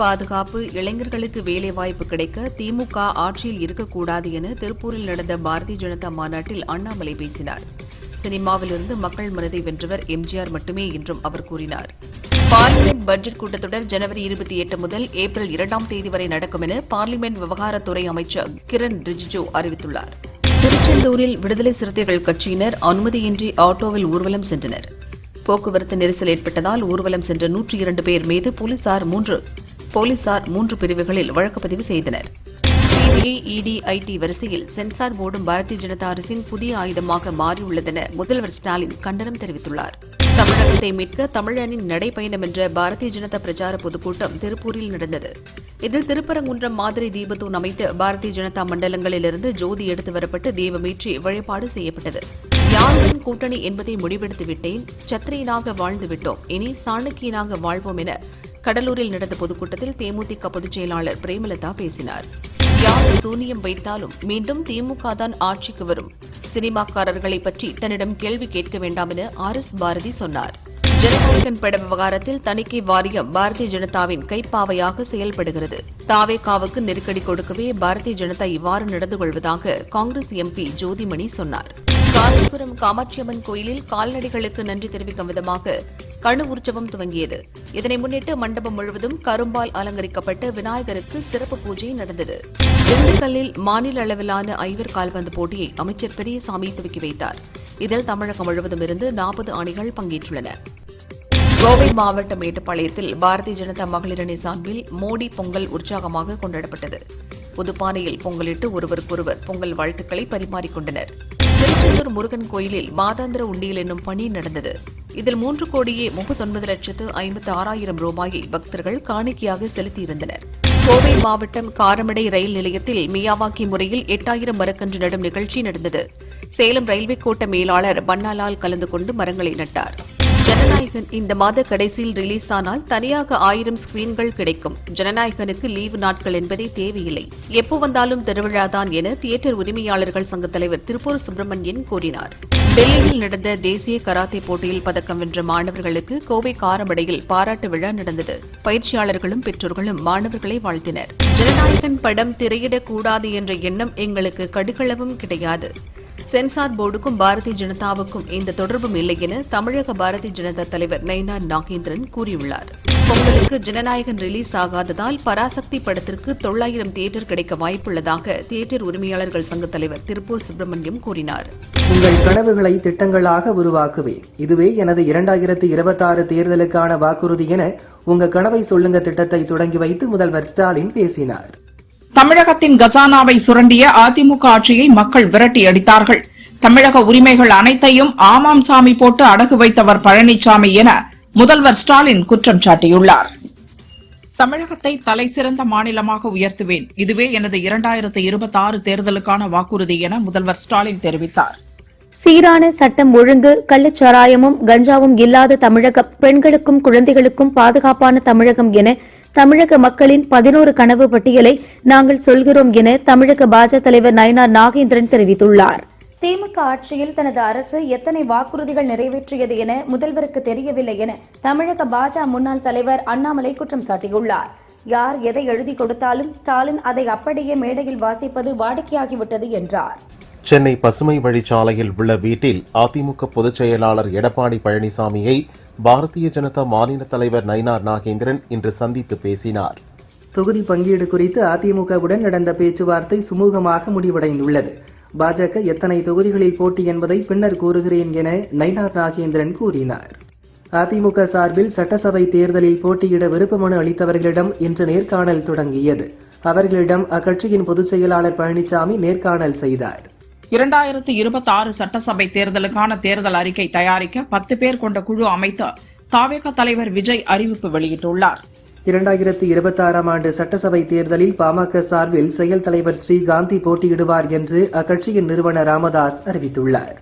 பாதுகாப்பு, இளைஞர்களுக்கு வேலைவாய்ப்பு கிடைக்க திமுக ஆட்சியில் இருக்கக்கூடாது என திருப்பூரில் நடந்த பாரதிய ஜனதா மாநாட்டில் அண்ணாமலை பேசினார். சினிமாவிலிருந்து மக்கள் மனதை வென்றவர் எம்ஜிஆர் மட்டுமே என்றும் அவர் கூறினார். பார்லிமெண்ட் பட்ஜெட் கூட்டத்தொடர் ஜனவரி 28 முதல் ஏப்ரல் 2ஆம் தேதி வரை நடக்கும் என பார்லிமெண்ட் விவகாரத்துறை அமைச்சர் கிரண் ரிஜிஜூ அறிவித்துள்ளார். திருச்செந்தூரில் விடுதலை சிறுத்தைகள் கட்சியினர் அனுமதியின்றி ஆட்டோவில் ஊர்வலம் சென்றனர். போக்குவரத்து நெரிசல் ஏற்பட்டதால் ஊர்வலம் சென்ற 102 பேர் மீது போலீசார் 3 பிரிவுகளில் வழக்குப்பதிவு செய்தனர். சிபிஐ, இடி, ஐடி வரிசையில் சென்சார் போர்டும் பாரதிய ஜனதா அரசின் புதிய ஆயுதமாக மாறியுள்ளதென முதல்வர் ஸ்டாலின் கண்டனம் தெரிவித்துள்ளார். தமிழகத்தை மீட்க தமிழனின் நடைபயணம் என்ற பாரதிய ஜனதா பிரச்சார பொதுக்கூட்டம் திருப்பூரில் நடந்தது. இதில் திருப்பரங்குன்றம் மாதிரி தீபத்தூண் அமைத்து பாரதிய ஜனதா மண்டலங்களிலிருந்து ஜோதி எடுத்து வரப்பட்டு தீபமேற்றி வழிபாடு செய்யப்பட்டது. யாருடன் கூட்டணி என்பதை முடிவெடுத்துவிட்டேன், சத்திரியனாக வாழ்ந்துவிட்டோம், இனி சாணக்கியனாக வாழ்வோம் என கடலூரில் நடந்த பொதுக்கூட்டத்தில் தேமுதிக பொதுச் செயலாளர் பிரேமலதா பேசினார். யார் சூனியம் வைத்தாலும் மீண்டும் திமுக தான் ஆட்சிக்கு வரும். சினிமாக்காரர்களை பற்றி தன்னிடம் கேள்வி கேட்க வேண்டாம் என RS பாரதி சொன்னார். ஜனநாயகன் பட விவகாரத்தில் தணிக்கை வாரியம் பாரதிய ஜனதாவின் கைப்பாவையாக செயல்படுகிறது. தாவேகாவுக்கு நெருக்கடி கொடுக்கவே பாரதிய ஜனதா இவ்வாறு நடந்து கொள்வதாக காங்கிரஸ் MP ஜோதிமணி சொன்னார். காஞ்சிபுரம் காமாட்சியம்மன் கோயிலில் கால்நடைகளுக்கு நன்றி தெரிவிக்கும் விதமாக கணு உற்சவம் துவங்கியது. இதனை முன்னிட்டு மண்டபம் முழுவதும் கரும்பால் அலங்கரிக்கப்பட்ட விநாயகருக்கு சிறப்பு பூஜை நடந்தது. திண்டுக்கல்லில் மாநில அளவிலான ஐவர் கால்பந்து போட்டியை அமைச்சர் பெரியசாமி துவக்கி வைத்தார். இதில் தமிழகம் முழுவதும் இருந்து 40 அணிகள் பங்கேற்றுள்ளன. கோவை மாவட்டம் மேட்டுப்பாளையத்தில் பாரதிய ஜனதா மகளிரணி சார்பில் மோடி பொங்கல் உற்சாகமாக கொண்டாடப்பட்டது. புதுப்பானையில் பொங்கலிட்டு ஒருவருக்கொருவர் பொங்கல் வாழ்த்துக்களை பரிமாறிக்கொண்டனர். திருச்செந்தூர் முருகன் கோயிலில் மாதாந்திர உண்டியல் என்னும் பணி நடந்தது. இதில் 3,39,56,000 ரூபாயை பக்தர்கள் காணிக்கையாக செலுத்தியிருந்தனர். கோவை மாவட்டம் காரமடை ரயில் நிலையத்தில் மியாவாக்கி முறையில் 8000 மரக்கன்று நடும் நிகழ்ச்சி நடந்தது. சேலம் ரயில்வே கோட்ட மேலாளர் பன்னாலால் கலந்து கொண்டு மரங்களை நட்டார். ஜனநாயகன் இந்த மாத கடைசியில் ரிலீஸ் ஆனால் தனியாக 1000 ஸ்கிரீன்கள் கிடைக்கும். ஜனநாயகனுக்கு லீவு நாட்கள் என்பதே தேவையில்லை, எப்போ வந்தாலும் திருவிழாதான் என தியேட்டர் உரிமையாளர்கள் சங்க தலைவர் திருப்பூர் சுப்பிரமணியன் கூறினார். டெல்லியில் நடந்த தேசிய கராத்தே போட்டியில் பதக்கம் வென்ற மாணவர்களுக்கு கோவை காரமடையில் பாராட்டு விழா நடந்தது. பயிற்சியாளர்களும் பெற்றோர்களும் மாணவர்களை வாழ்த்தினர். ஜனநாயகன் படம் திரையிடக்கூடாது என்ற எண்ணம் எங்களுக்கு கடுகளவும் கிடையாது. சென்சார் போர்டுக்கும் பாரதிய ஜனதாவுக்கும் எந்த தொடர்பும் இல்லை என தமிழக பாரதிய ஜனதா தலைவர் நயினார் நாகேந்திரன் கூறியுள்ளார். பொங்கலுக்கு ஜனநாயகன் ரிலீஸ் ஆகாததால் பராசக்தி படத்திற்கு 900 தியேட்டர் கிடைக்க வாய்ப்புள்ளதாக தியேட்டர் உரிமையாளர்கள் சங்க தலைவர் திருப்பூர் சுப்பிரமணியம் கூறினார். உங்கள் கனவுகளை திட்டங்களாக உருவாக்குவேன், இதுவே எனது 2026 தேர்தலுக்கான வாக்குறுதி என உங்க கனவை சொல்லுங்க திட்டத்தை தொடங்கி வைத்து முதல்வர் ஸ்டாலின் பேசினார். தமிழகத்தின் கசானாவை சுரண்டிய அதிமுக ஆட்சியை மக்கள் விரட்டி அடித்தார்கள். தமிழக உரிமைகள் அனைத்தையும் ஆமாம் சாமி போட்டு அடகு வைத்தவர் பழனிசாமி என முதல்வர் ஸ்டாலின் குற்றம் சாட்டியுள்ளார். தமிழகத்தை தலைசிறந்த மாநிலமாக உயர்த்துவேன், இதுவே எனது 2026 தேர்தலுக்கான வாக்குறுதி என முதல்வர் ஸ்டாலின் தெரிவித்தார். சீரான சட்டம் ஒழுங்கு, கள்ளச்சாராயமும் கஞ்சாவும் இல்லாத தமிழகம், பெண்களுக்கும் குழந்தைகளுக்கும் பாதுகாப்பான தமிழகம் என தமிழக மக்களின் 11 கனவு பட்டியலை நாங்கள் சொல்கிறோம் என தமிழக பாஜக தலைவர் நயினார் நாகேந்திரன் தெரிவித்துள்ளார். திமுக ஆட்சியில் தனது அரசு எத்தனை வாக்குறுதிகள் நிறைவேற்றியது என முதல்வருக்கு தெரியவில்லை என தமிழக பாஜக முன்னாள் தலைவர் அண்ணாமலை குற்றம் சாட்டியுள்ளார். யார் எதை எழுதி கொடுத்தாலும் ஸ்டாலின் அதை அப்படியே மேடையில் வாசிப்பது வாடிக்கையாகிவிட்டது என்றார். சென்னை பசுமை வழிச்சாலையில் உள்ள வீட்டில் அதிமுக பொதுச் செயலாளர் எடப்பாடி பழனிசாமியை பாரதிய ஜனதா மாநில தலைவர் நயினார் நாகேந்திரன் இன்று சந்தித்து பேசினார். தொகுதி பங்கீடு குறித்து அதிமுகவுடன் நடந்த பேச்சுவார்த்தை சுமூகமாக முடிவடைந்துள்ளது. பாஜக எத்தனை தொகுதிகளில் போட்டி என்பதை பின்னர் கூறுகிறேன் என நயினார் நாகேந்திரன் கூறினார். அதிமுக சார்பில் சட்டசபை தேர்தலில் போட்டியிட விருப்ப மனு அளித்தவர்களிடம் இன்று நேர்காணல் தொடங்கியது. அவர்களிடம் அக்கட்சியின் பொதுச் செயலாளர் பழனிசாமி நேர்காணல் செய்தார். 2026 சட்டசபை தேர்தலுக்கான தேர்தல் அறிக்கை தயாரிக்க 10 பேர் கொண்ட குழு அமைத்து தாவேகா தலைவர் விஜய் அறிவிப்பு வெளியிட்டுள்ளார். 2026 ஆண்டு சட்டசபை தேர்தலில் பாமக சார்பில் செயல் தலைவர் ஸ்ரீகாந்தி போட்டியிடுவார் என்று அக்கட்சியின் நிறுவனர் ராமதாஸ் அறிவித்துள்ளார்.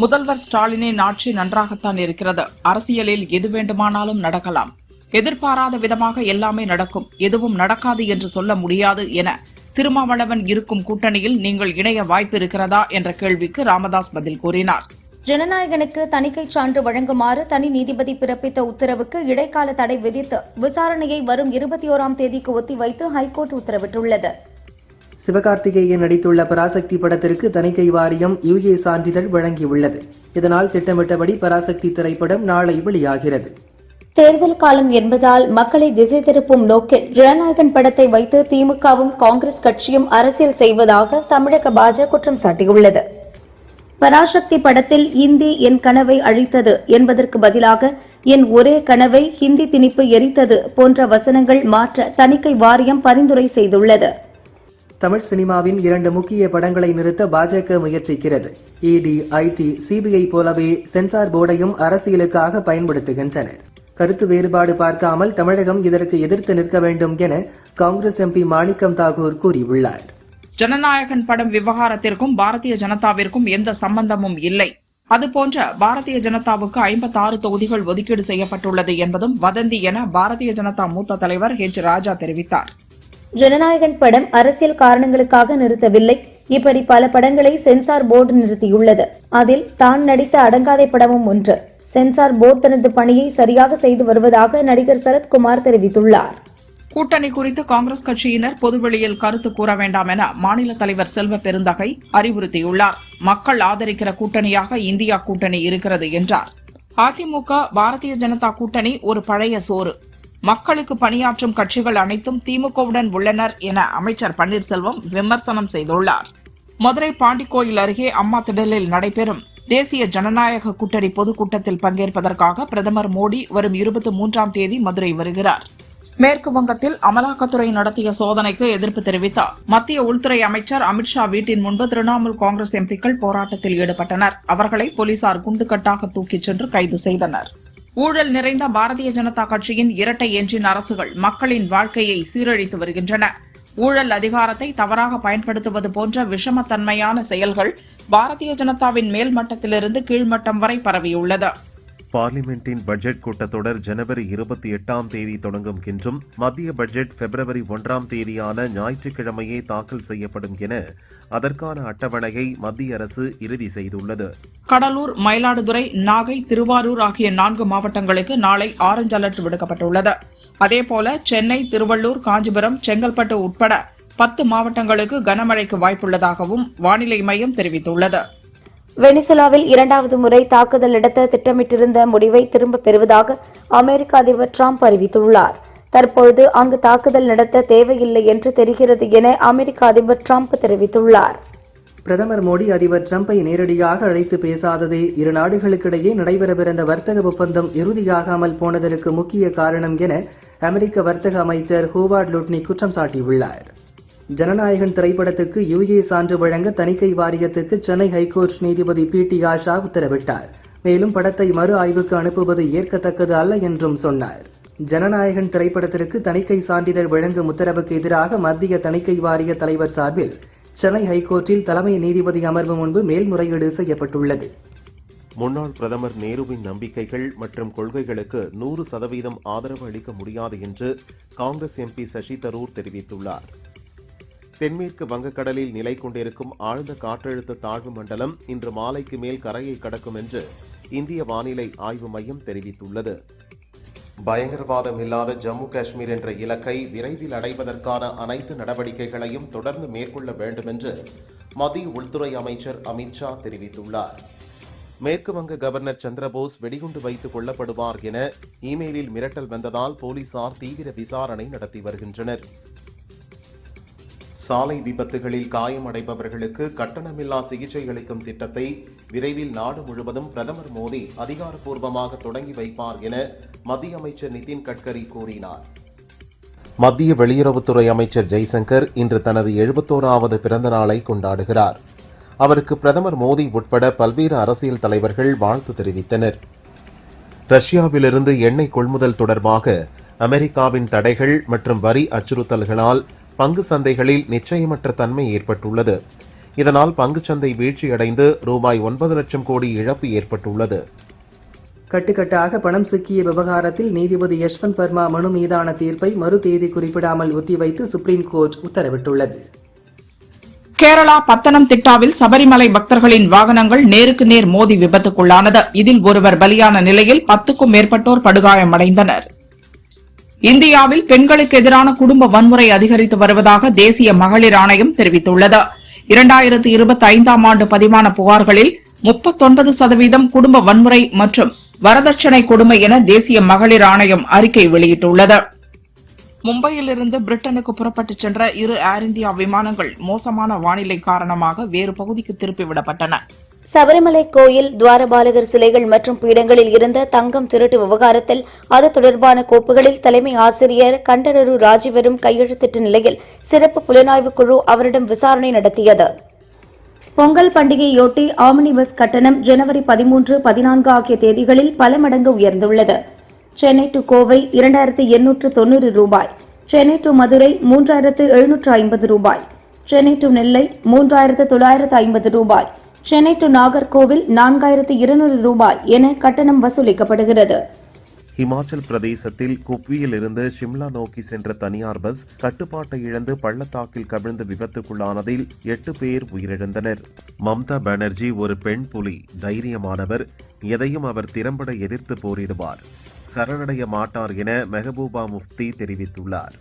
முதல்வர் ஸ்டாலினின் ஆட்சி நன்றாகத்தான் இருக்கிறது. அரசியலில் எது வேண்டுமானாலும் நடக்கலாம். எதிர்பாராத விதமாக எல்லாமே நடக்கும். எதுவும் நடக்காது என்று சொல்ல முடியாது என திருமாவளவன் இருக்கும் கூட்டணியில் நீங்கள் இணைய வாய்ப்பு இருக்கிறதா என்ற கேள்விக்கு ராமதாஸ் பதில் கூறினார். ஜனநாயகனுக்கு தணிக்கை சான்று வழங்குமாறு தனி நீதிபதி பிறப்பித்த உத்தரவுக்கு இடைக்கால தடை விதித்து விசாரணையை வரும் 21ஆம் தேதிக்கு ஒத்திவைத்து ஹைகோர்ட் உத்தரவிட்டுள்ளது. சிவகார்த்திகேயன் நடித்துள்ள பராசக்தி படத்திற்கு தணிக்கை வாரியம் UA சான்றிதழ் வழங்கியுள்ளது. இதனால் திட்டமிட்டபடி பராசக்தி திரைப்படம் நாளை வெளியாகிறது. தேர்தல் காலம் என்பதால் மக்களை திசை திருப்பும் நோக்கில் ஜனநாயகன் படத்தை வைத்து திமுகவும் காங்கிரஸ் கட்சியும் அரசியல் செய்வதாக தமிழக பாஜக குற்றம் சாட்டியுள்ளது. பராசக்தி படத்தில் ஹிந்தி என் கனவை அழித்தது என்பதற்கு பதிலாக என் ஒரே கனவை ஹிந்தி திணிப்பு எரித்தது போன்ற வசனங்கள் மாற்ற தணிக்கை வாரியம் பரிந்துரை செய்துள்ளது. தமிழ் சினிமாவின் 2 முக்கிய படங்களை நிறுத்த பாஜக முயற்சிக்கிறது. ED, IT, CBI போலவே சென்சார் போர்டையும் அரசியலுக்காக பயன்படுத்துகின்றனர். கருத்து வேறுபாடு பார்க்காமல் தமிழகம் இதற்கு எதிர்த்து நிற்க வேண்டும் என காங்கிரஸ் MP மாணிக்கம் தாகூர் கூறியுள்ளார். ஜனநாயகன் படம் விவகாரத்திற்கும் பாரதிய ஜனதாவிற்கும் எந்த சம்பந்தமும் இல்லை. அதுபோன்ற பாரதிய ஜனதாவுக்கு 56 தொகுதிகள் ஒதுக்கீடு செய்யப்பட்டுள்ளது என்பதும் வதந்தி என பாரதிய ஜனதா மூத்த தலைவர் H. ராஜா தெரிவித்தார். ஜனநாயகன் படம் அரசியல் காரணங்களுக்காக நிறுத்தவில்லை. இப்படி பல படங்களை சென்சார் போர்டு நிறுத்தியுள்ளது. அதில் தான் நடித்த அடங்காதை படமும் ஒன்று. சென்சார் போர்டு தனது பணியை சரியாக செய்து வருவதாக நடிகர் சரத்குமார் தெரிவித்துள்ளார். கூட்டணி குறித்து காங்கிரஸ் கட்சியினர் பொதுவெளியில் கருத்து கூற வேண்டாம் என மாநில தலைவர் செல்வ பெருந்தகை அறிவுறுத்தியுள்ளார். மக்கள் ஆதரிக்கிற கூட்டணியாக இந்தியா கூட்டணி இருக்கிறது என்றார். அதிமுக பாரதிய ஜனதா கூட்டணி ஒரு பழைய சோறு. மக்களுக்கு பணியாற்றும் கட்சிகள் அனைத்தும் திமுகவுடன் உள்ளனர் என அமைச்சர் பன்னீர்செல்வம் விமர்சனம் செய்துள்ளார். மதுரை பாண்டிக்கோயில் அருகே அம்மா திடலில் நடைபெறும் தேசிய ஜனநாயக கூட்டணி பொதுக்கூட்டத்தில் பங்கேற்பதற்காக பிரதமர் மோடி வரும் 23ஆம் தேதி மதுரை வருகிறார். மேற்கு வங்கத்தில் அமலாக்கத்துறை நடத்திய சோதனைக்கு எதிர்ப்பு தெரிவித்த மத்திய உள்துறை அமைச்சர் அமித்ஷா வீட்டின் முன்பு திரிணாமுல் காங்கிரஸ் எம்பிக்கள் போராட்டத்தில் ஈடுபட்டனர். அவர்களை போலீசார் குண்டுக்கட்டாக தூக்கிச் சென்று கைது செய்தனர். ஊழல் நிறைந்த பாரதிய ஜனதா கட்சியின் இரட்டை என்ஜின் அரசுகள் மக்களின் வாழ்க்கையை சீரழித்து வருகின்றன. ஊழல் அதிகாரத்தை தவறாக பயன்படுத்துவது போன்ற விஷமத்தன்மையான செயல்கள் பாரதிய ஜனதாவின் மேல்மட்டத்திலிருந்து கீழ்மட்டம் வரை பரவியுள்ளது. பார்லிமெண்டின் பட்ஜெட் கூட்டத்தொடர் ஜனவரி 28ஆம் தேதி தொடங்கும் என்றும் மத்திய பட்ஜெட் பிப்ரவரி 1ஆம் தேதியான ஞாயிற்றுக்கிழமையே தாக்கல் செய்யப்படும் என அதற்கான அட்டவணையை மத்திய அரசு இறுதி செய்துள்ளது. கடலூர், மயிலாடுதுறை, நாகை, திருவாரூர் ஆகிய 4 மாவட்டங்களுக்கு நாளை ஆரஞ்ச் அலர்ட் விடுக்கப்பட்டுள்ளது. அதேபோல சென்னை, திருவள்ளூர், காஞ்சிபுரம், செங்கல்பட்டு உட்பட 10 மாவட்டங்களுக்கு கனமழைக்கு வாய்ப்புள்ளதாகவும் வானிலை மையம் தெரிவித்துள்ளது. வெனிசுலாவில் 2வது முறை தாக்குதல் நடத்த திட்டமிட்டிருந்த முடிவை திரும்பப் பெறுவதாக அமெரிக்க அதிபர் டிரம்ப் அறிவித்துள்ளார். தற்பொழுது அங்கு தாக்குதல் நடத்த தேவையில்லை என்று தெரிகிறது என அமெரிக்க அதிபர் டிரம்ப் தெரிவித்துள்ளார். பிரதமர் மோடி அதிபர் டிரம்பை நேரடியாக அழைத்து பேசாததே இரு நாடுகளுக்கிடையே நடைபெறவிருந்த வர்த்தக ஒப்பந்தம் இறுதியாகாமல் போனதற்கு முக்கிய காரணம் என அமெரிக்க வர்த்தக அமைச்சர் ஹோவார்ட் லுட்னி குற்றம் சாட்டியுள்ளார். ஜனநாயகன் திரைப்படத்துக்கு UA சான்று வழங்க தணிக்கை வாரியத்துக்கு சென்னை ஹைகோர்ட் நீதிபதி PT ஆஷா உத்தரவிட்டார். மேலும் படத்தை மறு ஆய்வுக்கு அனுப்புவது ஏற்கத்தக்கது அல்ல என்றும் சொன்னார். ஜனநாயகன் திரைப்படத்திற்கு தணிக்கை சான்றிதழ் வழங்கும் உத்தரவுக்கு எதிராக மத்திய தணிக்கை வாரிய தலைவர் சார்பில் சென்னை ஹைகோர்ட்டில் தலைமை நீதிபதி அமர்வு முன்பு மேல்முறையீடு செய்யப்பட்டுள்ளது. முன்னாள் பிரதமர் நேருவின் நம்பிக்கைகள் மற்றும் கொள்கைகளுக்கு 100% ஆதரவு அளிக்க முடியாது என்று காங்கிரஸ் MP சசி தரூர் தெரிவித்துள்ளார். தென்மேற்கு வங்கக்கடலில் நிலை கொண்டிருக்கும் ஆழ்ந்த காற்றழுத்த தாழ்வு மண்டலம் இன்று மாலைக்கு மேல் கரையை கடக்கும் என்று இந்திய வானிலை ஆய்வு மையம் தெரிவித்துள்ளது. பயங்கரவாதம் இல்லாத ஜம்மு காஷ்மீர் என்ற இலக்கை விரைவில் அடைவதற்கான அனைத்து நடவடிக்கைகளையும் தொடர்ந்து மேற்கொள்ள வேண்டும் என்று மத்திய உள்துறை அமைச்சர் அமித்ஷா தெரிவித்துள்ளார். மேற்கு வங்க கவர்னர் சந்திரபோஸ் வெடிகுண்டு வைத்துக் கொல்லப்படுவார் என இமெயிலில் மிரட்டல் வந்ததால் போலீசார் தீவிர விசாரணை நடத்தி வருகின்றனர். சாலை விபத்துகளில் காயமடைபவர்களுக்கு கட்டணமில்லா சிகிச்சை அளிக்கும் திட்டத்தை விரைவில் நாடு முழுவதும் பிரதமர் மோடி அதிகாரப்பூர்வமாக தொடங்கி வைப்பார் என மத்திய அமைச்சர் நிதின் கட்கரி கூறினார். மத்திய வெளியுறவுத்துறை அமைச்சர் ஜெய்சங்கர் இன்று தனது 71வது பிறந்த நாளை கொண்டாடுகிறார். அவருக்கு பிரதமர் மோடி உட்பட பல்வேறு அரசியல் தலைவர்கள் வாழ்த்து தெரிவித்தனர். ரஷ்யாவிலிருந்து எண்ணெய் கொள்முதல் தொடர்பாக அமெரிக்காவின் தடைகள் மற்றும் வரி அச்சுறுத்தல்களால் பங்கு சந்தைகளில் நிச்சயமற்ற தன்மை ஏற்பட்டுள்ளது. இதனால் பங்குச்சந்தை வீழ்ச்சியடைந்து ரூபாய் 9 லட்சம் கோடி இழப்பு ஏற்பட்டுள்ளது. கட்டுக்கட்டாக பணம் சிக்கிய விவகாரத்தில் நீதிபதி யஷ்வந்த் வர்மா மனு மீதான தீர்ப்பை மறு தேதி குறிப்பிடாமல் ஒத்திவைத்து சுப்ரீம் கோர்ட் உத்தரவிட்டுள்ளது. கேரளா பத்தனம்திட்டாவில் சபரிமலை பக்தர்களின் வாகனங்கள் நேருக்கு நேர் மோதி விபத்துக்குள்ளானது. இதில் ஒருவர் பலியான நிலையில் 10க்கும் மேற்பட்டோர் படுகாயமடைந்தனர். இந்தியாவில் பெண்களுக்கு எதிரான குடும்ப வன்முறை அதிகரித்து வருவதாக தேசிய மகளிர் ஆணையம் தெரிவித்துள்ளது. 2025ஆம் ஆண்டு பதிவான புகார்களில் 39% குடும்ப வன்முறை மற்றும் வரதட்சணை கொடுமை என தேசிய மகளிர் ஆணையம் அறிக்கை வெளியிட்டுள்ளது. மும்பையிலிருந்து பிரிட்டனுக்கு புறப்பட்டுச் சென்ற 2 ஏர் இந்தியா விமானங்கள் மோசமான வானிலை காரணமாக வேறு பகுதிக்கு திருப்பிவிடப்பட்டன. சபரிமலை கோயில் துவாரபாலகர் சிலைகள் மற்றும் பீடங்களில் இருந்த தங்கம் திருட்டு விவகாரத்தில் அது தொடர்பான கோப்புகளில் தலைமை ஆசிரியர் கண்டரரு ராஜீவரும் கையெழுத்திட்ட நிலையில் சிறப்பு புலனாய்வு குழு அவரிடம் விசாரணை நடத்தியது. பொங்கல் பண்டிகையொட்டி ஆம்னி பஸ் கட்டணம் ஜனவரி 13, 14 ஆகிய தேதிகளில் பல மடங்கு உயர்ந்துள்ளது. சென்னை டு கோவை 2890 ரூபாய், சென்னை டு மதுரை 3750 ரூபாய், சென்னை டு நெல்லை 3950 ரூபாய், சென்னை டு நாகர்கோவில் 4200 ரூபாய் என கட்டணம் வசூலிக்கப்படுகிறது. ஹிமாச்சல் பிரதேசத்தில் குப்வியில் இருந்து ஷிம்லா நோக்கி சென்ற தனியார் பஸ் கட்டுப்பாட்டை இழந்து பள்ளத்தாக்கில் கவிழ்ந்து விபத்துக்குள்ளானதில் 8 பேர் உயிரிழந்தனர். மம்தா பானர்ஜி ஒரு பெண் புலி, தைரியமானவர், எதையும் அவர் திறம்பட எதிர்த்து போரிடுவார், சரணடைய மாட்டார் என மெஹபூபா முஃப்தி தெரிவித்துள்ளார்.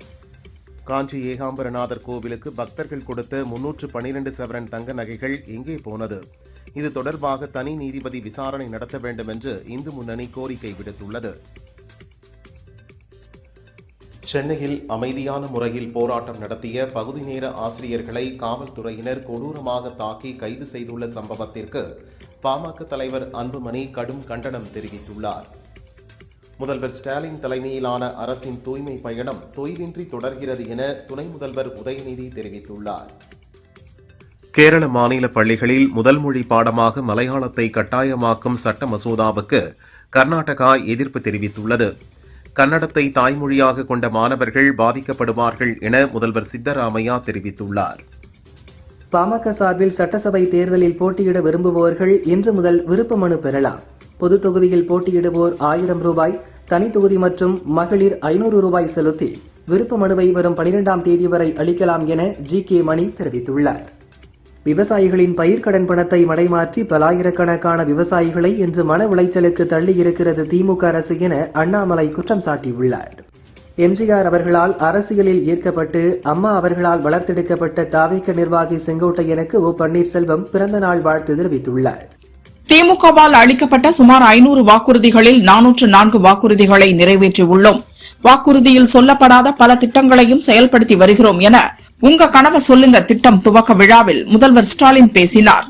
காஞ்சி ஏகாம்பரநாதர் கோவிலுக்கு பக்தர்கள் கொடுத்த 312 சவரன் தங்க நகைகள் எங்கே போனது? இது தொடர்பாக தனி நீதிபதி விசாரணை நடத்த வேண்டும் என்று இந்து முன்னணி கோரிக்கை விடுத்துள்ளது. சென்னையில் அமைதியான முறையில் போராட்டம் நடத்திய பகுதி நேர ஆசிரியர்களை காவல்துறையினர் கொடூரமாக தாக்கி கைது செய்துள்ள சம்பவத்திற்கு பாமக தலைவர் அன்புமணி கடும் கண்டனம் தெரிவித்துள்ளார். முதல்வர் ஸ்டாலின் தலைமையிலான அரசின் தூய்மை பயணம் தொய்வின்றி தொடர்கிறது என துணை முதல்வர் உதயநிதி தெரிவித்துள்ளார். கேரள மாநில பள்ளிகளில் முதல் மொழி பாடமாக மலையாளத்தை கட்டாயமாக்கும் சட்ட மசோதாவுக்கு கர்நாடகா எதிர்ப்பு தெரிவித்துள்ளது. கன்னடத்தை தாய்மொழியாக கொண்ட மாணவர்கள் பாதிக்கப்படுவார்கள் என முதல்வர் சித்தராமையா தெரிவித்துள்ளார். பாமக சார்பில் சட்டசபை தேர்தலில் போட்டியிட விரும்புவோர்கள் இன்று முதல் விருப்ப மனு பெறலாம். பொது தொகுதியில் போட்டியிடுவோர் 1000 ரூபாய், தனி தொகுதி மற்றும் மகளிர் 500 ரூபாய் செலுத்தி விருப்ப மனுவை வரும் 12ஆம் தேதி வரை அளிக்கலாம் என ஜி.கே. மணி தெரிவித்துள்ளார். விவசாயிகளின் பயிர்க்கடன் பணத்தை மடைமாற்றி பலாயிரக்கணக்கான விவசாயிகளை இன்று மன உளைச்சலுக்கு தள்ளியிருக்கிறது திமுக அரசு என அண்ணாமலை குற்றம் சாட்டியுள்ளார். எம்ஜிஆர் அவர்களால் அரசியலில் ஈர்க்கப்பட்டு அம்மா அவர்களால் வளர்த்தெடுக்கப்பட்ட தாவேக நிர்வாகி செங்கோட்டையனுக்கு ஓ. பன்னீர்செல்வம் பிறந்தநாள் வாழ்த்து தெரிவித்துள்ளார். திமுகவால் அளிக்கப்பட்ட சுமார் 500 வாக்குறுதிகளில் 404 வாக்குறுதிகளை நிறைவேற்றியுள்ளோம். வாக்குறுதியில் சொல்லப்படாத பல திட்டங்களையும் செயல்படுத்தி வருகிறோம் என உங்க கனவை சொல்லுங்க திட்டம் துவக்க விழாவில் முதல்வர் ஸ்டாலின் பேசினார்.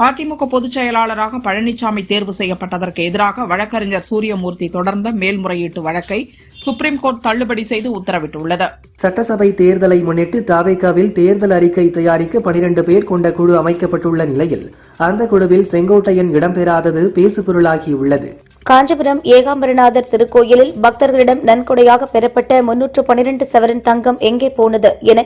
அதிமுக பொதுச் செயலாளராக பழனிசாமி தேர்வு செய்யப்பட்டதற்கு எதிராக வழக்கறிஞர் சூரியமூர்த்தி தொடர்ந்த மேல்முறையீட்டு வழக்கை சுப்ரீம் கோர்ட் தள்ளுபடி செய்து உத்தரவிட்டுள்ளது. சட்டசபை தேர்தலை முன்னிட்டு தாவேகாவில் தேர்தல் அறிக்கை தயாரிக்க 12 பேர் கொண்ட குழு அமைக்கப்பட்டுள்ள நிலையில் அந்த குழுவில் செங்கோட்டையன் இடம்பெறாதது பேசுபொருளாகியுள்ளது. காஞ்சிபுரம் ஏகாம்பரநாதர் திருக்கோயிலில் பக்தர்களிடம் நன்கொடையாக பெறப்பட்ட 312 சவரன் தங்கம் எங்கே போனது என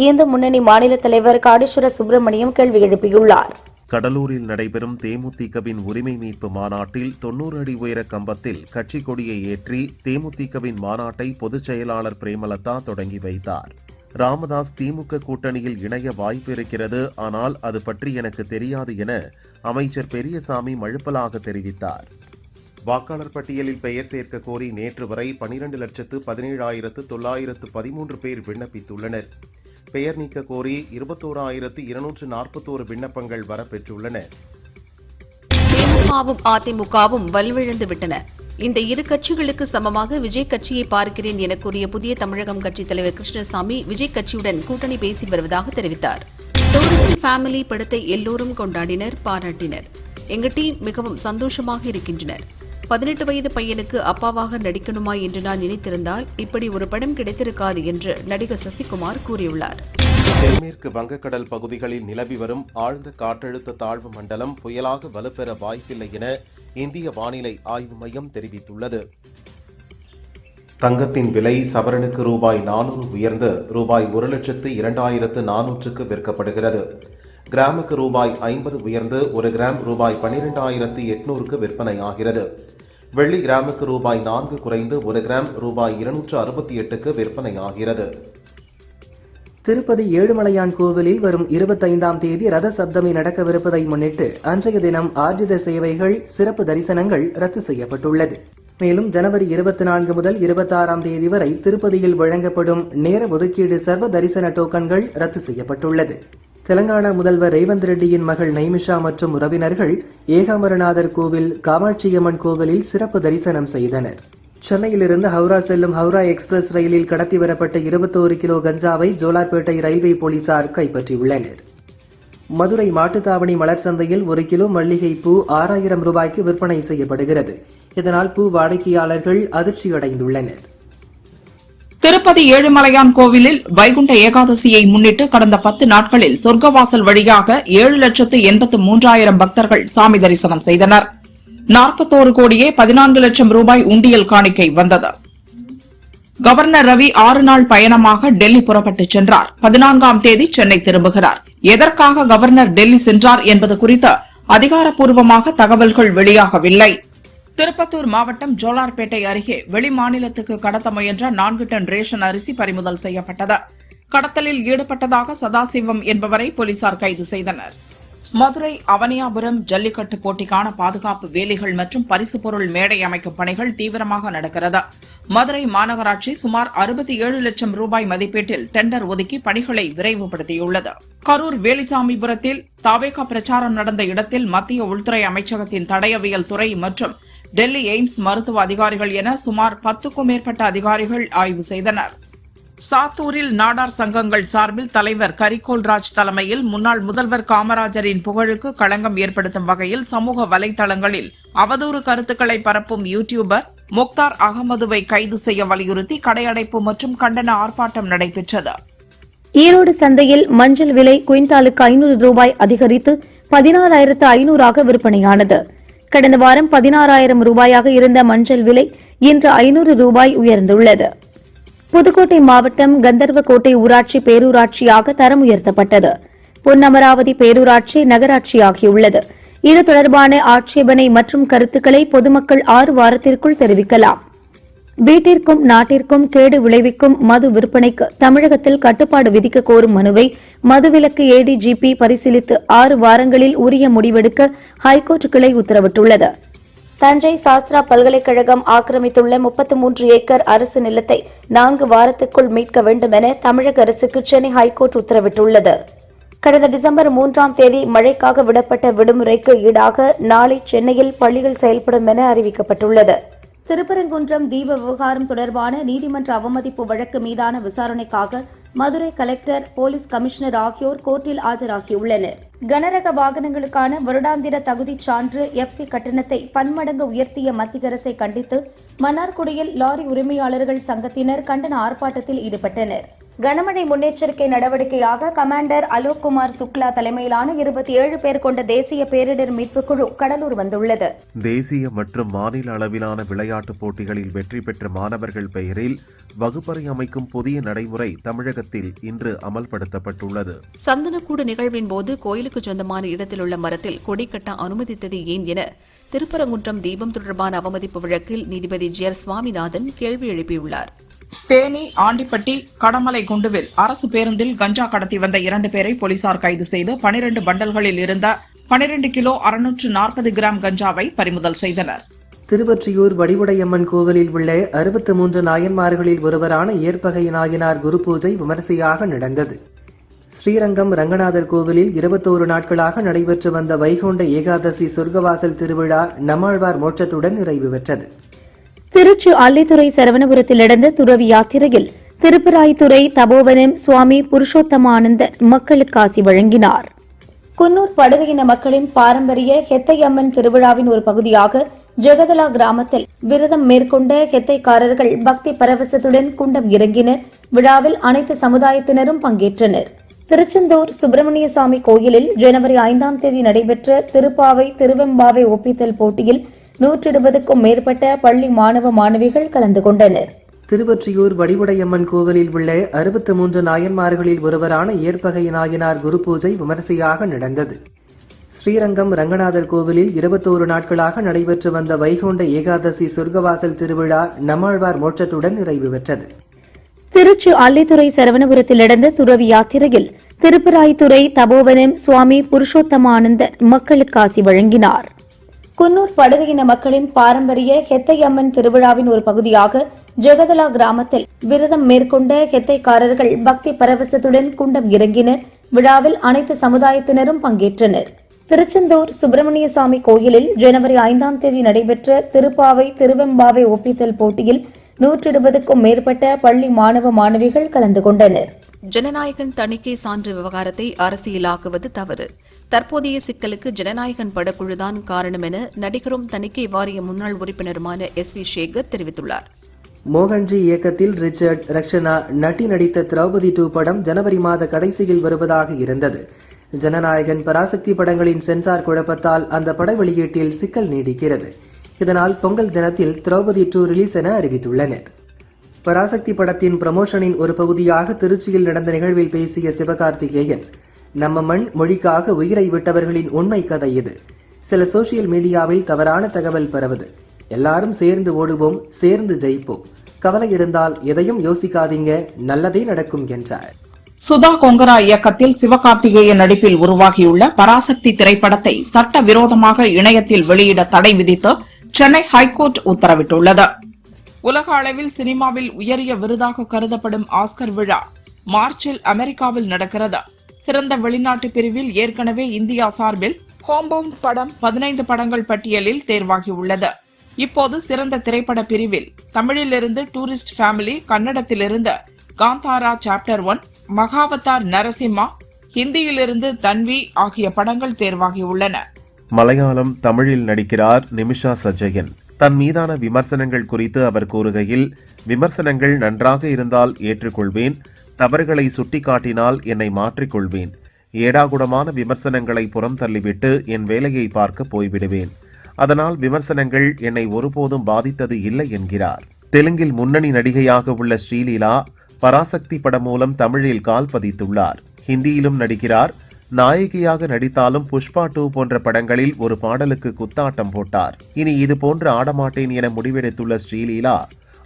இந்து முன்னணி மாநில தலைவர் காடீஸ்வர சுப்பிரமணியம் கேள்வி எழுப்பியுள்ளார். கடலூரில் நடைபெறும் தேமுதிகவின் உரிமை மீட்பு மாநாட்டில் 90 அடி உயர கம்பத்தில் கட்சி கொடியை ஏற்றி தேமுதிகவின் மாநாட்டை பொதுச் செயலாளர் பிரேமலதா தொடங்கி வைத்தார். ராமதாஸ் திமுக கூட்டணியில் இணைய வாய்ப்பு இருக்கிறது, ஆனால் அது பற்றி எனக்கு தெரியாது என அமைச்சர் பெரியசாமி மழுப்பலாக தெரிவித்தார். வாக்காளர் பட்டியலில் பெயர் சேர்க்க கோரி நேற்று வரை 12,17,913 பேர் விண்ணப்பித்துள்ளனர். பெயர் நீக்க கோரி 21,241 விண்ணப்பங்கள் வரப்பெற்றுள்ளன. திமுகவும் அதிமுகவும் வலுவிழந்து விட்டன. இந்த இரு கட்சிகளுக்கு சமமாக விஜய் கட்சியை பார்க்கிறேன் என கூறிய புதிய தமிழகம் கட்சித் தலைவர் கிருஷ்ணசாமி விஜய் கட்சியுடன் கூட்டணி பேசி வருவதாக தெரிவித்தார். டூரிஸ்ட் ஃபேமிலி படத்தை எல்லோரும் கொண்டாடினர், பாராட்டினர். எங்க டீம் மிகவும் சந்தோஷமாக இருக்கின்றனர். 18 வயது பையனுக்கு அப்பாவாக நடிக்கணுமா என்று நான் நினைத்திருந்தால் இப்படி ஒரு படம் கிடைத்திருக்காது என்று நடிகர் சசிகுமார் கூறியுள்ளார். தென்மேற்கு வங்கக்கடல் பகுதிகளில் நிலவி வரும் ஆழ்ந்த காற்றழுத்த தாழ்வு மண்டலம் புயலாக வலுப்பெற வாய்ப்பில்லை என இந்திய வானிலை ஆய்வு மையம் தெரிவித்துள்ளது. தங்கத்தின் விலை சவரனுக்கு ரூபாய் 400 உயர்ந்து ரூபாய் 1,02,400க்கு விற்கப்படுகிறது. கிராமுக்கு ரூபாய் 50 உயர்ந்து 1 கிராம் ரூபாய் 12,800க்கு விற்பனையாகிறது. வெள்ளி கிராமுக்கு ரூபாய் 4 குறைந்து 1 கிராம் ரூபாய் 268க்கு விற்பனையாகிறது. திருப்பதி ஏழுமலையான் கோவிலில் வரும் 25ஆம் தேதி ரத சப்தமி நடக்கவிருப்பதை முன்னிட்டு அன்றைய தினம் ஆர்ஜித சேவைகள், சிறப்பு தரிசனங்கள் ரத்து செய்யப்பட்டுள்ளது. மேலும் ஜனவரி 24 முதல் 26ஆம் தேதி வரை திருப்பதியில் வழங்கப்படும் நேர ஒதுக்கீடு சர்வ தரிசன டோக்கன்கள் ரத்து செய்யப்பட்டுள்ளது. தெலங்கானா முதல்வர் ரேவந்த் ரெட்டியின் மகள் நைமிஷா மற்றும் உறவினர்கள் ஏகாம்பரநாதர் கோவில், காமாட்சியம்மன் கோவிலில் சிறப்பு தரிசனம் செய்தனர். சென்னையிலிருந்து ஹவுரா செல்லும் ஹவுரா எக்ஸ்பிரஸ் ரயிலில் கடத்தி வரப்பட்ட 21 கிலோ கஞ்சாவை ஜோலார்பேட்டை ரயில்வே போலீசார் கைப்பற்றியுள்ளனர். மதுரை மாட்டுத்தாவணி மலர் சந்தையில் 1 கிலோ மல்லிகைப்பூ 6000 ரூபாய்க்கு விற்பனை செய்யப்படுகிறது. இதனால் பூ வாடிக்கையாளர்கள் அதிர்ச்சியடைந்துள்ளனர். திருப்பதி ஏழுமலையான் கோவிலில் வைகுண்ட ஏகாதசியை முன்னிட்டு கடந்த 10 நாட்களில் சொர்க்கவாசல் வழியாக 7,83,000 பக்தர்கள் சாமி தரிசனம் செய்தனர். 41 கோடியே 14 லட்சம் ரூபாய் உண்டியல் காணிக்கை வந்தது. கவர்னர் ரவி 6 நாள் பயணமாக டெல்லி புறப்பட்டுச் சென்றார். 14ஆம் தேதி சென்னை திரும்புகிறார். எதற்காக கவர்னர் டெல்லி சென்றார் என்பது குறித்து அதிகாரப்பூர்வமாக தகவல்கள் வெளியாகவில்லை. திருப்பத்தூர் மாவட்டம் ஜோலார்பேட்டை அருகே வெளிமாநிலத்துக்கு கடத்த முயன்ற 4 டன் ரேஷன் அரிசி பறிமுதல் செய்யப்பட்டது. கடத்தலில் ஈடுபட்டதாக சதாசிவம் என்பவரை போலீசார் கைது செய்தனர். மதுரை அவனியாபுரம் ஜல்லிக்கட்டு போட்டிக்கான பாதுகாப்பு வேலிகள் மற்றும் பரிசு பொருள் மேடை அமைக்கும் பணிகள் தீவிரமாக நடக்கிறது. மதுரை மாநகராட்சி சுமார் 67 லட்சம் ரூபாய் மதிப்பீட்டில் டெண்டர் ஒதுக்கி பணிகளை விரைவுபடுத்தியுள்ளது. கரூர் வேலிசாமிபுரத்தில் தாவேகா பிரச்சாரம் நடந்த இடத்தில் மத்திய உள்துறை அமைச்சகத்தின் தடயவியல் துறை மற்றும் டெல்லி எய்ம்ஸ் மருத்துவ அதிகாரிகள் என சுமார் 10க்கும் மேற்பட்ட அதிகாரிகள் ஆய்வு செய்தனர். சாத்தூரில் நாடார் சங்கங்கள் சார்பில் தலைவர் கரிகோல்ராஜ் தலைமையில் முன்னாள் முதல்வர் காமராஜரின் புகழுக்கு களங்கம் ஏற்படுத்தும் வகையில் சமூக வலைதளங்களில் அவதூறு கருத்துக்களை பரப்பும் யூடியூபர் முக்தார் அகமதுவை கைது செய்ய வலியுறுத்தி கடையடைப்பு மற்றும் கண்டன ஆர்ப்பாட்டம் நடைபெற்றது. ஈரோடு சந்தையில் மஞ்சள் விலை குவிண்டாலுக்கு 500 ரூபாய் அதிகரித்து 16,500 விற்பனையானது. கடந்த வாரம் 16,000 ரூபாயாக இருந்த மஞ்சள் விலை இன்று 500 ரூபாய் உயர்ந்துள்ளது. புதுக்கோட்டை மாவட்டம் கந்தர்வக்கோட்டை ஊராட்சி பேரூராட்சியாக தரம் உயர்த்தப்பட்டது. பொன்னமராவதி பேரூராட்சி நகராட்சியாகியுள்ளது. இது தொடர்பான ஆட்சேபனை மற்றும் கருத்துக்களை பொதுமக்கள் 6 வாரத்திற்குள் தெரிவிக்கலாம். வீட்டிற்கும் நாட்டிற்கும் கேடு விளைவிக்கும் மது விற்பனைக்கு தமிழகத்தில் கட்டுப்பாடு விதிக்க கோரும் மனுவை மதுவிலக்கு ஏடிஜிபி பரிசீலித்து 6 வாரங்களில் உரிய முடிவெடுக்க ஹைகோர்ட் கிளை உத்தரவிட்டுள்ளது. தஞ்சை சாஸ்திரா பல்கலைக்கழகம் ஆக்கிரமித்துள்ள 33 ஏக்கர் அரசு நிலத்தை 4 வாரத்துக்குள் மீட்க வேண்டும் என தமிழக அரசுக்கு சென்னை ஹைகோர்ட் உத்தரவிட்டுள்ளது. கடந்த டிசம்பர் 3ஆம் தேதி மழைக்காக விடப்பட்ட விடுமுறைக்கு ஈடாக நாளை சென்னையில் பள்ளிகள் செயல்படும் என அறிவிக்கப்பட்டுள்ளது. திருப்பரங்குன்றம் தீப விவகாரம் தொடர்பான நீதிமன்ற அவமதிப்பு வழக்கு மீதான விசாரணைக்காக மதுரை கலெக்டர், போலீஸ் கமிஷனர் ஆகியோர் கோர்ட்டில் ஆஜராகியுள்ளனர். கனரக வாகனங்களுக்கான வருடாந்திர தகுதிச் சான்று FC கட்டணத்தை பன்மடங்கு உயர்த்திய மத்திய அரசை கண்டித்து மன்னார்குடியில் லாரி உரிமையாளர்கள் சங்கத்தினர் கண்டன ஆர்ப்பாட்டத்தில் ஈடுபட்டனர். கனமழை முன்னெச்சரிக்கை நடவடிக்கையாக கமாண்டர் அலோக்குமார் சுக்லா தலைமையிலான 27 பேர் கொண்ட தேசிய பேரிடர் மீட்புக் குழு கடலூர் வந்துள்ளது. தேசிய மற்றும் மாநில அளவிலான விளையாட்டுப் போட்டிகளில் வெற்றி பெற்ற மாணவர்கள் பெயரில் வகுப்பறை அமைக்கும் புதிய நடைமுறை தமிழகத்தில் இன்று அமல்படுத்தப்பட்டுள்ளது. சந்தனக்கூடு நிகழ்வின் போது கோயிலுக்கு சொந்தமான இடத்தில் உள்ள மரத்தில் கொடி கட்ட அனுமதித்தது ஏன் என திருப்பரங்குன்றம் தீபம் தொடர்பான அவமதிப்பு வழக்கில் நீதிபதி ஜி.ஆர். சுவாமிநாதன் கேள்வி எழுப்பியுள்ளார். தேனி, ஆண்டிப்பட்டி, கடமலை குண்டுவில் அரசு பேருந்தில் கஞ்சா கடத்தி வந்த 2 பேரை போலீசார் கைது செய்து 12 பண்டல்களில் இருந்த 12 கிலோ 640 கிராம் கஞ்சாவை பறிமுதல் செய்தனர். திருவொற்றியூர் வடிவுடையம்மன் கோவிலில் உள்ள 63 நாயன்மார்களில் ஒருவரான ஏற்பகை நாயனார் குரு பூஜை விமரிசையாக நடந்தது. ஸ்ரீரங்கம் ரங்கநாதர் கோவிலில் 21 நாட்களாக நடைபெற்று வந்த வைகுண்ட ஏகாதசி சொர்க்கவாசல் திருவிழா நம்மாழ்வார் மோட்சத்துடன் நிறைவு பெற்றது. திருச்சி அல்லித்துறை சரவணபுரத்தில் நடந்த துறவி யாத்திரையில் திருப்பராய்த்துறை தபோவனம் சுவாமி புருஷோத்தமானந்தர் மக்களுக்கு ஆசி வழங்கினார். குன்னூர் படுகையின மக்களின் பாரம்பரிய ஹெத்தையம்மன் திருவிழாவின் ஒரு பகுதியாக ஜெகதலா கிராமத்தில் விரதம் மேற்கொண்ட ஹெத்தைக்காரர்கள் பக்தி பரவசத்துடன் குண்டம் இறங்கினர். விழாவில் அனைத்து சமுதாயத்தினரும் பங்கேற்றனர். திருச்செந்தூர் சுப்பிரமணியசாமி கோயிலில் ஜனவரி 5ஆம் தேதி நடைபெற்ற திருப்பாவை திருவெம்பாவை ஒப்பித்தல் போட்டியில் 120க்கும் மேற்பட்ட பள்ளி மாணவ மாணவிகள் கலந்து கொண்டனர். திருவொற்றியூர் வடிவுடையம்மன் கோவிலில் உள்ள 63 நாயன்மார்களில் ஒருவரான ஏற்பகை நாயனார் குரு பூஜை விமரிசையாக நடந்தது. ஸ்ரீரங்கம் ரங்கநாதர் கோவிலில் 21 நாட்களாக நடைபெற்று வந்த வைகுண்ட ஏகாதசி சொர்க்கவாசல் திருவிழா நம்மாழ்வார் மோட்சத்துடன் நிறைவு பெற்றது. திருச்சி அல்லித்துறை சரவணபுரத்தில் நடந்த துறவி யாத்திரையில் திருப்பராய்த்துறை தபோவனம் சுவாமி புருஷோத்தமானந்தர் மக்களுக்கு ஆசி வழங்கினார். குன்னூர் படுகையின மக்களின் பாரம்பரிய ஹெத்தையம்மன் திருவிழாவின் ஒரு பகுதியாக ஜெகதலா கிராமத்தில் விரதம் மேற்கொண்ட ஹெத்தைக்காரர்கள் பக்தி பரவசத்துடன் குண்டம் இறங்கினர். விழாவில் அனைத்து சமுதாயத்தினரும் பங்கேற்றனர். திருச்செந்தூர் சுப்பிரமணியசாமி கோயிலில் ஜனவரி 5ஆம் தேதி நடைபெற்ற திருப்பாவை திருவெம்பாவை ஒப்பித்தல் போட்டியில் 120க்கும் மேற்பட்ட பள்ளி மாணவ மாணவிகள் கலந்து கொண்டனர். ஜனநாயகன் தணிக்கை சான்று விவகாரத்தை அரசியலாக்குவது தவறு. தற்போதைய சிக்கலுக்கு ஜனநாயகன் படக்குழுதான் காரணம் என நடிகரும் தணிக்கை வாரிய முன்னாள் உறுப்பினருமான SV சேகர் தெரிவித்துள்ளார். மோகன்ஜி இயக்கத்தில் ரிச்சர்ட், ரக்ஷனா, நட்டி நடித்த திரௌபதி 2 படம் ஜனவரி மாத கடைசியில் வருவதாக இருந்தது. ஜனநாயகன், பராசக்தி படங்களின் சென்சார் குழப்பத்தால் அந்த பட வெளியீட்டில் சிக்கல் நீடிக்கிறது. இதனால் பொங்கல் தினத்தில் திரௌபதி 2 ரிலீஸ் என அறிவித்துள்ளனர். பராசக்தி படத்தின் ப்ரமோஷனின் ஒரு பகுதியாக திருச்சியில் நடந்த நிகழ்வில் பேசிய சிவகார்த்திகேயன், நம்ம மண் மொழிக்காக உயிரை விட்டவர்களின் உண்மை கதை இது. சில சோசியல் மீடியாவில் தவறான தகவல் பரவுது. எல்லாரும் சேர்ந்து ஓடுவோம், சேர்ந்து ஜெயிப்போம். கவலை இருந்தால் எதையும் யோசிக்காதீங்க, நல்லதே நடக்கும் என்றார். சுதா கொங்கரா இயக்கத்தில் சிவகார்த்திகேயன் நடிப்பில் உருவாகியுள்ள பராசக்தி திரைப்படத்தை சட்டவிரோதமாக இணையத்தில் வெளியிட தடை விதித்து சென்னை ஹைகோர்ட் உத்தரவிட்டுள்ளது. உலக அளவில் சினிமாவில் உயரிய விருதாக கருதப்படும் ஆஸ்கர் விழா மார்ச்சில் அமெரிக்காவில் நடக்கிறது. சிறந்த வெளிநாட்டு பிரிவில் ஏற்கனவே இந்தியா சார்பில் ஹோம்பவுண்ட் படம் 15 படங்கள் பட்டியலில் தேர்வாகியுள்ளது. இப்போது சிறந்த திரைப்பட பிரிவில் தமிழிலிருந்து டூரிஸ்ட் ஃபேமிலி, கன்னடத்திலிருந்து காந்தாரா சாப்டர் 1, மகாவதார் நரசிம்மா, ஹிந்தியிலிருந்து தன்வி ஆகிய படங்கள் தேர்வாகியுள்ளன. மலையாளம், தமிழில் நடிக்கிறார் நிமிஷா சஜயன். தன் மீதான விமர்சனங்கள் குறித்து அவர் கூறுகையில், விமர்சனங்கள் நன்றாக இருந்தால் ஏற்றுக்கொள்வேன், தவறுகளை சுட்டிக்காட்டினால் என்னை மாற்றிக்கொள்வேன். ஏடாகுடமான விமர்சனங்களை புறம் தள்ளிவிட்டு என் வேலையை பார்க்க போய்விடுவேன். அதனால் விமர்சனங்கள் என்னை ஒருபோதும் பாதித்தது இல்லை என்கிறார். தெலுங்கில் முன்னணி நடிகையாக உள்ள ஸ்ரீலீலா பராசக்தி படம் மூலம் தமிழில் கால் பதித்துள்ளார். ஹிந்தியிலும் நடிக்கிறார். நாயகியாக நடித்தாலும் புஷ்பா 2 போன்ற படங்களில் ஒரு பாடலுக்கு குத்தாட்டம் போட்டார். இனி இது போன்று ஆடமாட்டேன் என முடிவெடுத்துள்ள ஸ்ரீலீலா,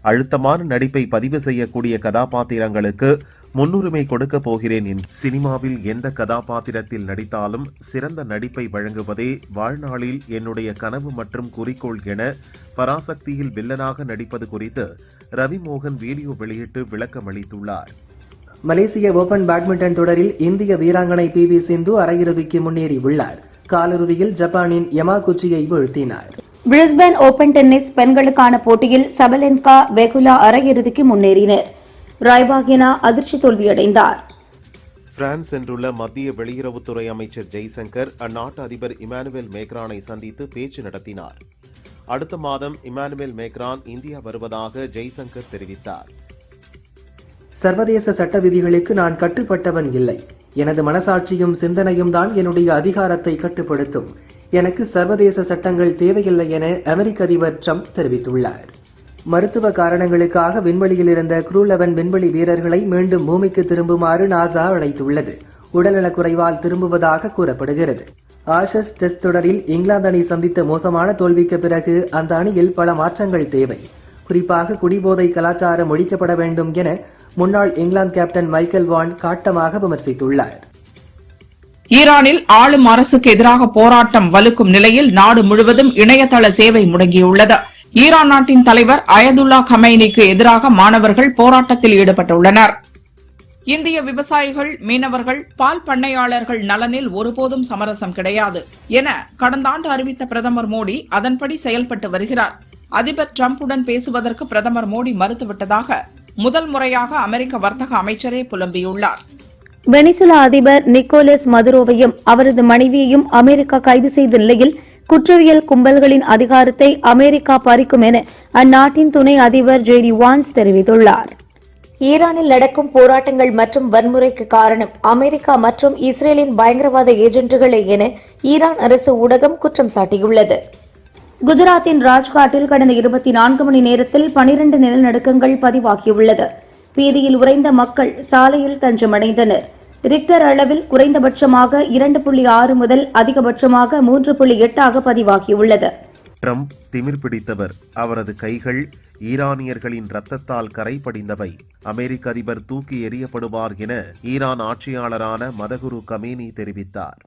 அழுத்தமான நடிப்பை பதிவு செய்யக்கூடிய கதாபாத்திரங்களுக்கு முன்னுரிமை கொடுக்க போகிறேன். சினிமாவில் எந்த கதாபாத்திரத்தில் நடித்தாலும் சிறந்த நடிப்பை வழங்குவதே வாழ்நாளில் என்னுடைய கனவு மற்றும் குறிக்கோள் என பராசக்தியில் வில்லனாக நடிப்பது குறித்து ரவி மோகன் வீடியோ வெளியிட்டு விளக்கமளித்துள்ளார். மலேசிய ஓபன் பேட்மிண்டன் தொடரில் இந்திய வீராங்கனை PV சிந்து அரையிறுதிக்கு முன்னேறியுள்ளார். காலிறுதியில் ஜப்பானின் யமாகுச்சியை வீழ்த்தினார். பிரிஸ்பேன் ஓபன் டென்னிஸ் பெண்களுக்கான போட்டியில் சபலென்கா வெகுலா அரையிறுதிக்கு முன்னேறினர். ராய்பாகினா அதிர்ச்சி தோல்வியடைந்தார். பிரான்ஸ் சென்றுள்ள மத்திய வெளியுறவுத்துறை அமைச்சர் ஜெய்சங்கர் அந்நாட்டு அதிபர் இமானுவேல் மேக்ரானை சந்தித்து பேச்சு நடத்தினார். அடுத்த மாதம் இமானுவேல் மேக்ரான் இந்தியா வருவதாக ஜெய்சங்கர் தெரிவித்தார். சர்வதேச சட்ட விதிகளுக்கு நான் கட்டுப்பட்டவன் இல்லை. எனது மனசாட்சியும் சிந்தனையும் தான் என்னுடைய அதிகாரத்தை கட்டுப்படுத்தும். எனக்கு சர்வதேச சட்டங்கள் தேவையில்லை என அமெரிக்க அதிபர் ட்ரம்ப் தெரிவித்துள்ளார். மருத்துவ காரணங்களுக்காக விண்வெளியில் இருந்த க்ரூ 11 விண்வெளி வீரர்களை மீண்டும் பூமிக்கு திரும்புமாறு நாசா அழைத்துள்ளது. உடல்நலக்குறைவால் திரும்புவதாக கூறப்படுகிறது. ஆஷஸ் டெஸ்ட் தொடரில் இங்கிலாந்து அணி சந்தித்த மோசமான தோல்விக்கு பிறகு அந்த அணியில் பல மாற்றங்கள் தேவை. குறிப்பாக குடிபோதை கலாச்சாரம் ஒழிக்கப்பட வேண்டும் என முன்னாள் இங்கிலாந்து கேப்டன் மைக்கேல் வான் காட்டமாக விமர்சித்துள்ளார். ஈரானில் ஆளும் அரசுக்கு எதிராக போராட்டம் வலுக்கும் நிலையில் நாடு முழுவதும் இணையதள சேவை முடங்கியுள்ளது. ஈரான் நாட்டின் தலைவர் அயதுல்லா கமைனிக்கு எதிராக மாணவர்கள் போராட்டத்தில் ஈடுபட்டுள்ளனர். இந்திய விவசாயிகள், மீனவர்கள், பால் பண்ணையாளர்கள் நலனில் ஒருபோதும் சமரசம் கிடையாது என கடந்த ஆண்டு அறிவித்த பிரதமர் மோடி அதன்படி செயல்பட்டு வருகிறார். அதிபர் டிரம்புடன் பேசுவதற்கு பிரதமர் மோடி மறுத்துவிட்டதாக முதல் முறையாக அமெரிக்க வர்த்தக அமைச்சரே புலம்பியுள்ளார். வெனிசுலா அதிபர் நிக்கோலஸ் மதுரோவையும் அவரது மனைவியையும் அமெரிக்கா கைது செய்த நிலையில் குற்றவியல் கும்பல்களின் அதிகாரத்தை அமெரிக்கா பறிக்கும் என அந்நாட்டின் துணை அதிபர் JD வான்ஸ் தெரிவித்துள்ளார். ஈரானில் நடக்கும் போராட்டங்கள் மற்றும் வன்முறைக்கு காரணம் அமெரிக்கா மற்றும் இஸ்ரேலின் பயங்கரவாத ஏஜென்ட்டுகளே என ஈரான் அரசு ஊடகம் குற்றம் சாட்டியுள்ளது. குஜராத்தின் ராஜ்காட்டில் கடந்த 24 மணி நேரத்தில் 12 நிலநடுக்கங்கள் பதிவாகியுள்ளது. பீதியில் உறைந்த மக்கள் சாலையில் தஞ்சமடைந்தனர். ரிக்டர் அளவில் குறைந்தபட்சமாக 2.6 முதல் அதிகபட்சமாக 3.8 பதிவாகியுள்ளது. ட்ரம்ப் திமிர் பிடித்தவர். அவரது கைகள் ஈரானியர்களின் இரத்தத்தால் கரை படிந்தவை. அமெரிக்க அதிபர் தூக்கி எறியப்படுவார் என ஈரான் ஆட்சியாளரான மதகுரு கமேனி தெரிவித்தார்.